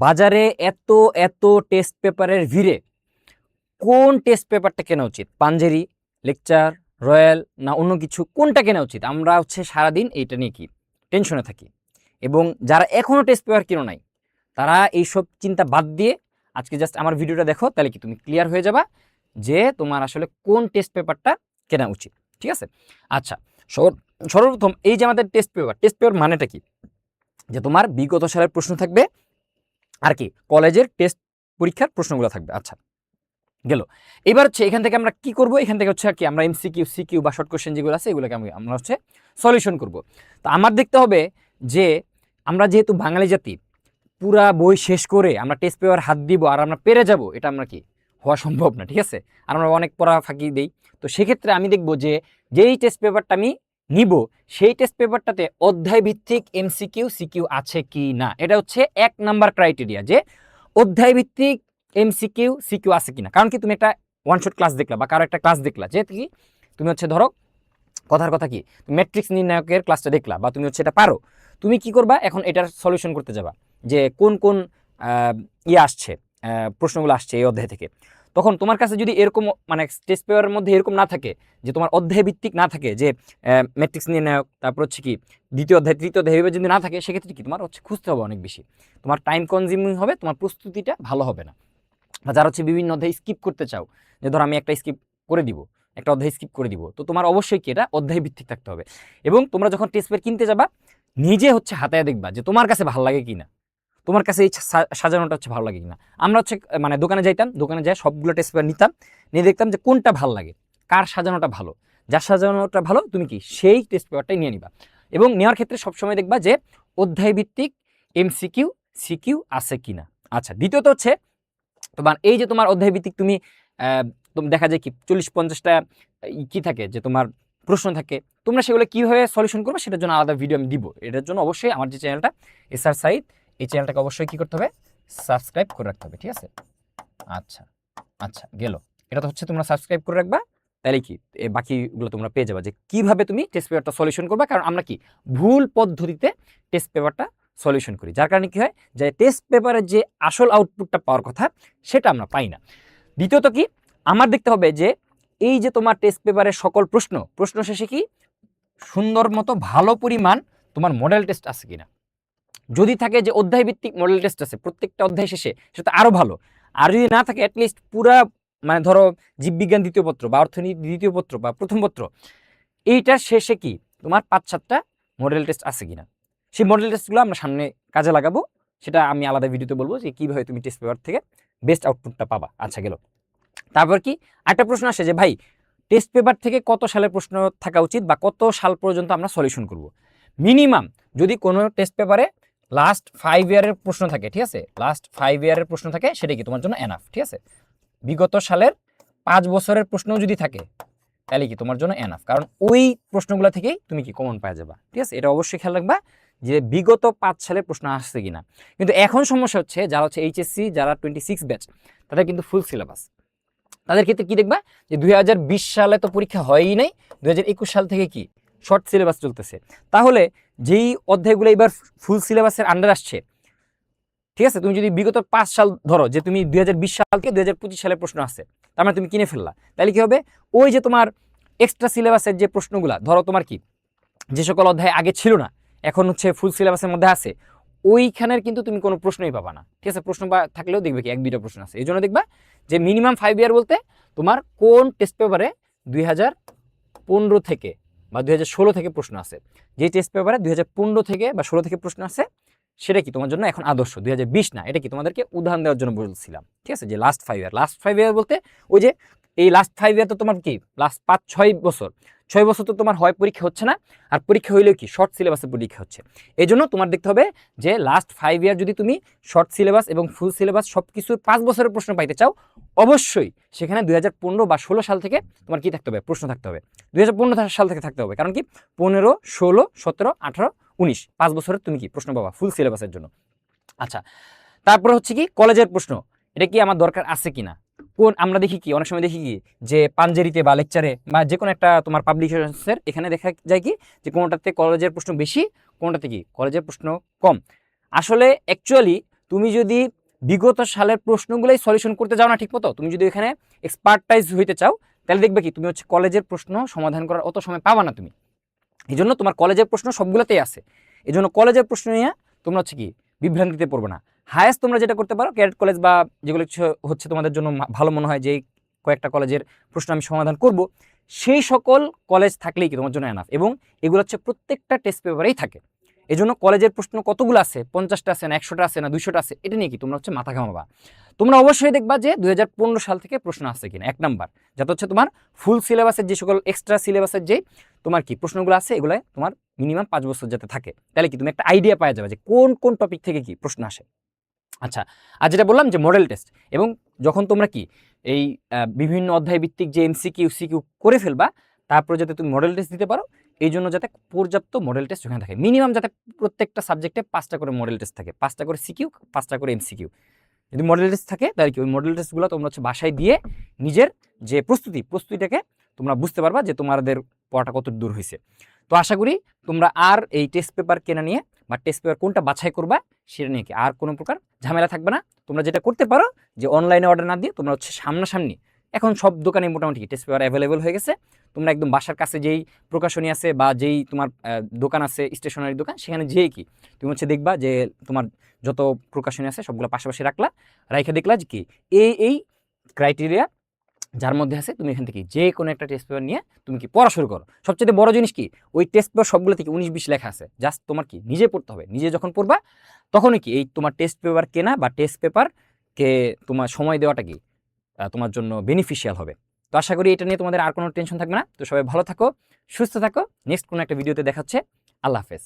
বাজারে এত এত টেস্ট পেপারের ভিড়ে কোন টেস্ট পেপারটা কেনা উচিত? পাঞ্জেরি, লেকচার, রয়্যাল না অন্য কিছু, কোনটা কেনা উচিত? আমরা সারাদিন এইটা নিয়ে কি টেনশনে থাকি। এবং যারা এখনো টেস্ট পেপার কিনো নাই তারা এইসব চিন্তা বাদ দিয়ে আজকে জাস্ট আমার ভিডিওটা দেখো, তাহলে কি তুমি ক্লিয়ার হয়ে যাবা যে তোমার আসলে কোন টেস্ট পেপারটা কেনা উচিত। ঠিক আছে? আচ্ছা, সর্বপ্রথম এই যে আমাদের টেস্ট পেপার মানেটা কি? যে তোমার বিগত সালের প্রশ্ন থাকবে আর কি কলেজের টেস্ট পরীক্ষার প্রশ্নগুলো থাকবে। আচ্ছা, গেল। এবার এখান থেকে আমরা কি করব? এখান থেকে আর কি আমরা এমসিকিউ, সিকিউ বা শর্ট কোশ্চেন যেগুলো আছে এগুলোকে আমরা সলিউশন করব। তো আমার দেখতে হবে যে আমরা যেহেতু বাঙালি জাতি, পুরা বই শেষ করে আমরা টেস্ট পেপার হাত দিব আর আমরা পেরে যাব, এটা আমরা কি হওয়া সম্ভব না। ঠিক আছে? আর আমরা অনেক পড়া ফাঁকি দিই। তো সেক্ষেত্রে আমি দেখব যে যেই টেস্ট পেপারটা আমি নিব সেই টেস্ট পেপারটাতে অধ্যায় ভিত্তিক এমসিকিউ, সিকিউ আছে কি না। এটা হচ্ছে 1 নাম্বার ক্রাইটেরিয়া, যে অধ্যায় ভিত্তিক এমসিকিউ, সিকিউ আছে কিনা। কারণ কি তুমি একটা ওয়ান শট ক্লাস দেখলা বা কারো একটা ক্লাস দেখলা, যে কি তুমি ধরো কথার কথা কি ম্যাট্রিক্স নির্ণায়কের ক্লাসটা দেখলা বা তুমি এটা পারো, তুমি কি করবা এখন এটার সলিউশন করতে যাবা যে কোন কোন আসছে, প্রশ্নগুলো আসছে এই অধ্যায় থেকে। তখন তোমার কাছে যদি এরকম মানে টেস্ট পেপারের মধ্যে এরকম না থাকে, যে তোমার অধ্যায় ভিত্তিক না থাকে, যে ম্যাট্রিক্স নির্ণায়ক, তারপর কি দ্বিতীয় অধ্যায়, তৃতীয় অধ্যায় যদি না থাকে, সেক্ষেত্রে কি তোমার খুঁজতে হবে অনেক বেশি, তোমার টাইম কনজিউমিং হবে, তোমার প্রস্তুতিটা ভালো হবে না। বা যারা বিভিন্ন অধ্যায় স্কিপ করতে চাও, যে ধরো আমি একটা স্কিপ করে দিব, একটা অধ্যায় স্কিপ করে দিব, তো তোমার অবশ্যই কি এটা অধ্যায় ভিত্তিক থাকতে হবে। এবং তোমরা যখন টেস্ট পেপার কিনতে যাবা, নিজে হাতায় দেখবা যে তোমার কাছে ভালো লাগে কিনা, তোমার কাছে এই সাজানোটা ভালো লাগে কিনা। আমরা মানে দোকানে যাইতাম, দোকানে যাই সবগুলো টেস্ট পেপার নিতাম, নিয়ে দেখতাম যে কোনটা ভালো লাগে, কার সাজানোটা ভালো, যার সাজানোটা ভালো তুমি কি সেই টেস্ট পেপারটাই নিয়ে নিবা। এবং নেওয়ার ক্ষেত্রে সবসময় দেখবা যে অধ্যায় ভিত্তিক এমসিকিউ, সিকিউ আছে কিনা। আচ্ছা, দ্বিতীয়ত তোমার এই যে তোমার অধ্যায় ভিত্তিক তুমি দেখা যায় কি 40-50টা কি থাকে, যে তোমার প্রশ্ন থাকে, তোমরা সেগুলো কিভাবে সলিউশন করবে সেটার জন্য আলাদা ভিডিও আমি দিব। এটার জন্য অবশ্যই আমার যে চ্যানেলটা এসআর সাইদ, এই চ্যানেলটাকে অবশ্যই কি করতে হবে, সাবস্ক্রাইব করে রাখতে হবে। ঠিক আছে? আচ্ছা আচ্ছা, গেল। এটা তো তোমরা সাবস্ক্রাইব করে রাখবা, তাহলে কি বাকিগুলো তোমরা পেয়ে যাবে যে কিভাবে তুমি টেস্ট পেপারটা সলিউশন করবা। কারণ আমরা কি ভুল পদ্ধতিতে টেস্ট পেপারটা সলিউশন করি, যার কারণে কি হয় যে টেস্ট পেপারের যে আসল আউটপুটটা পাওয়ার কথা সেটা আমরা পাই না। দ্বিতীয়ত কি আমার দেখতে হবে যে এই যে তোমার টেস্ট পেপারের সকল প্রশ্ন শেষে কি সুন্দর মতো ভালো পরিমাণ তোমার মডেল টেস্ট আছে কিনা। যদি থাকে যে অধ্যায় ভিত্তিক মডেল টেস্ট আছে প্রত্যেকটা অধ্যায় শেষে, সেটা আরো ভালো। আর যদি না থাকে, অ্যাটলিস্ট পুরা মানে ধরো জীববিজ্ঞান দ্বিতীয় পত্র বা অর্থনীতি দ্বিতীয় পত্র বা প্রথম পত্র, এইটার শেষে কি তোমার 5-7টা মডেল টেস্ট আছে কিনা। সেই মডেল টেস্টগুলো আমরা সামনে কাজে লাগাবো, সেটা আমি আলাদা ভিডিওতে বলবো যে কিভাবে তুমি টেস্ট পেপার থেকে বেস্ট আউটপুটটা পাবা। আচ্ছা, গেল। তারপর কি একটা প্রশ্ন আসে যে ভাই টেস্ট পেপার থেকে কত সালের প্রশ্ন থাকা উচিত বা কত সাল পর্যন্ত আমরা সলিউশন করব। মিনিমাম যদি কোনো টেস্ট পেপারে লাস্ট 5 ইয়ারের প্রশ্ন থাকে, ঠিক আছে, লাস্ট 5 ইয়ারের প্রশ্ন থাকে, সেটা কি তোমার জন্য এনাফ। ঠিক আছে? বিগত সালের 5 বছরের প্রশ্নও যদি থাকে, তাহলে কি তোমার জন্য এনাফ, কারণ ওই প্রশ্নগুলো থেকেই তুমি কি কমন পাওয়া যাবা। ঠিক আছে? এটা অবশ্যই খেয়াল রাখবা যে বিগত 5 সালের প্রশ্ন আসছে কিনা। কিন্তু এখন সমস্যা হচ্ছে যারা এইচএসসি, যারা 26 ব্যাচ, তাদের কিন্তু ফুল সিলেবাস। তাদের ক্ষেত্রে কি দেখবা যে 2020 সালে তো পরীক্ষা হয়ই নাই, 2021 সাল থেকে কি শর্ট সিলেবাস চলতেছে। তাহলে যেই অধ্যায়গুলো এবার ফুল সিলেবাসের আন্ডার আসছে, ঠিক আছে, তুমি যদি বিগত 5 সাল ধরো, যে তুমি 2020 সালকে 2025 সালের প্রশ্ন আছে, তার মানে তুমি কিনে ফেললা, তাহলে কি হবে ওই যে তোমার এক্সট্রা সিলেবাসের যে প্রশ্নগুলা, ধরো তোমার কি যে সকল অধ্যায় আগে ছিল না এখন ফুল সিলেবাসের মধ্যে আছে, ওইখানের কিন্তু তুমি কোনো প্রশ্নই পাবা না। ঠিক আছে? প্রশ্ন থাকলেও দেখবে কি 1-2টা প্রশ্ন আছে। এই জন্য দেখবা যে মিনিমাম 5 ইয়ার বলতে তোমার কোন টেস্ট পেপারে 2015 থেকে বা 2016 থেকে প্রশ্ন আছে, যে টেস্ট পেপারে 2015 থেকে বা 16 থেকে প্রশ্ন আছে, সেটা কি তোমার জন্য এখন আদর্শ। 2020 না, এটা কি তোমাদেরকে উদাহরণ দেওয়ার জন্য বলছিলাম। ঠিক আছে? যে লাস্ট 5 ইয়ার বলতে ওই যে এই লাস্ট 5 ইয়ার তো তোমার কি লাস্ট 5-6 বছর, 6 বছর তো তোমার হয় পরীক্ষা হচ্ছে না, আর পরীক্ষা হইলেও কি শর্ট সিলেবাসের পরীক্ষা হচ্ছে। এই জন্য তোমার দেখতে হবে যে লাস্ট 5 ইয়ার যদি তুমি শর্ট সিলেবাস এবং ফুল সিলেবাস সব কিছু 5 বছরের প্রশ্ন পাইতে চাও, অবশ্যই সেখানে 2015 বা 16 সাল থেকে তোমার কি থাকতে হবে, প্রশ্ন থাকতে হবে। 2015 সাল থেকে থাকতে হবে, কারণ কি 15, 16, 17, 18, 19 5 বছরের তুমি কি প্রশ্ন পাবা ফুল সিলেবাসের জন্য। আচ্ছা, তারপর কি কলেজের প্রশ্ন, এটা কি আমার দরকার আছে কিনা। কোন আমরা দেখি কি অনেক সময় দেখি কি যে পাঞ্জেরিতে বা লেকচারে বা যে কোনো একটা তোমার পাবলিকেশনের এখানে দেখা যায় কি যে কোনোটাতে কলেজের প্রশ্ন বেশি, কোনোটাতে কি কলেজের প্রশ্ন কম। আসলে অ্যাকচুয়ালি তুমি যদি বিগত সালের প্রশ্নগুলোই সলিউশন করতে যাও না ঠিক মতো, তুমি যদি এখানে এক্সপার্টাইজ হইতে চাও, তাহলে দেখবে কি তুমি হচ্ছে কলেজের প্রশ্ন সমাধান করার অত সময় পাবা না তুমি। এই জন্য তোমার কলেজের প্রশ্ন সবগুলোতেই আছে, এই জন্য কলেজের প্রশ্ন নিয়ে তোমরা হচ্ছে কি বিভ্রান্তিতে পড়বে না। হায়েস্ট তোমরা যেটা করতে পারো, ক্যাডেট কলেজ বা যেগুলো হচ্ছে তোমাদের জন্য ভালো মনে হয় যে কয়েকটা কলেজের প্রশ্ন আমি সমাধান করব, সেই সকল কলেজ থাকলেই কি তোমার জন্য এনাফ। এবং এগুলো হচ্ছে প্রত্যেকটা টেস্ট পেপারেই থাকে। এই জন্য কলেজের প্রশ্ন কতগুলো আছে, 50টা আছে না 100টা আছে না 200টা আছে, এটা নিয়ে কি তোমরা হচ্ছে মাথা ঘামাবা। তোমরা অবশ্যই দেখবা যে 2015 সাল থেকে প্রশ্ন আসছে কিনা, 1 নাম্বার, যাতে হচ্ছে তোমার ফুল সিলেবাসের যে সকল এক্সট্রা সিলেবাসের যে তোমার কি প্রশ্নগুলো আছে এগুলো তোমার মিনিমাম 5 বছর যাতে থাকে, তাহলে কি তুমি একটা আইডিয়া পাওয়া যাবে যে কোন কোন টপিক থেকে কি প্রশ্ন আসে। আচ্ছা, আর যেটা বললাম যে মডেল টেস্ট, এবং যখন তোমরা কি এই বিভিন্ন অধ্যায় ভিত্তিক যে এমসিকিউ সিকিউ করে ফেলবা, তারপরে যাতে তুমি মডেল টেস্ট দিতে পারো, এই জন্য যাতে পর্যাপ্ত মডেল টেস্ট ওখানে থাকে। মিনিমাম যাতে প্রত্যেকটা সাবজেক্টে 5টা করে মডেল টেস্ট থাকে, 5টা করে সিকিউ, 5টা করে এমসিকিউ। যদি মডেল টেস্ট থাকে তাহলে কি ওই মডেল টেস্টগুলো তোমরা হচ্ছে বাসায় দিয়ে নিজের যে প্রস্তুতিটাকে তোমরা বুঝতে পারবা যে তোমাদের পড়াটা কত দূর হয়েছে। তো আশা করি তোমরা আর এই টেস্ট পেপার কেনা নিয়ে বা টেস্ট পেপার কোনটা বাছাই করবা সেটা নিয়ে কি আর কোনো প্রকার ঝামেলা থাকবে না। তোমরা যেটা করতে পারো যে অনলাইনে অর্ডার না দিয়ে তোমরা হচ্ছে সামনাসামনি, এখন সব দোকানে মোটামুটি টেস্ট পেপার অ্যাভেলেবল হয়ে গেছে, তোমরা একদম বাসার কাছে যেই প্রকাশনী আছে বা যেই তোমার দোকান আছে স্টেশনারি দোকান, সেখানে যেয়ে কি তুমি হচ্ছে দেখবা যে তোমার যত প্রকাশনী আছে সবগুলো পাশাপাশি রাখলা, রাইখে দেখলা যে কি এই ক্রাইটেরিয়া যার মধ্যে আছে, তুমি এখান থেকে যে কোনো একটা টেস্ট পেপার নিয়ে তুমি কি পড়া শুরু করো। সবচেয়ে বড় জিনিস কি, ওই টেস্ট পেপার সবগুলো থেকে 19-20 লেখা আছে, জাস্ট তোমার কি নিজে পড়তে হবে। নিজে যখন পড়বা তখনই কি এই তোমার টেস্ট পেপার কেনা বা টেস্ট পেপারকে তোমার সময় দেওয়াটা কি তোমার জন্য বেনিফিশিয়াল হবে। তো আশা করি এটা নিয়ে তোমাদের আর কোনো টেনশন থাকবে না। তো সবাই ভালো থাকো, সুস্থ থাকো, নেক্সট কোনো একটা ভিডিওতে দেখাচ্ছে। আল্লাহ হাফেজ।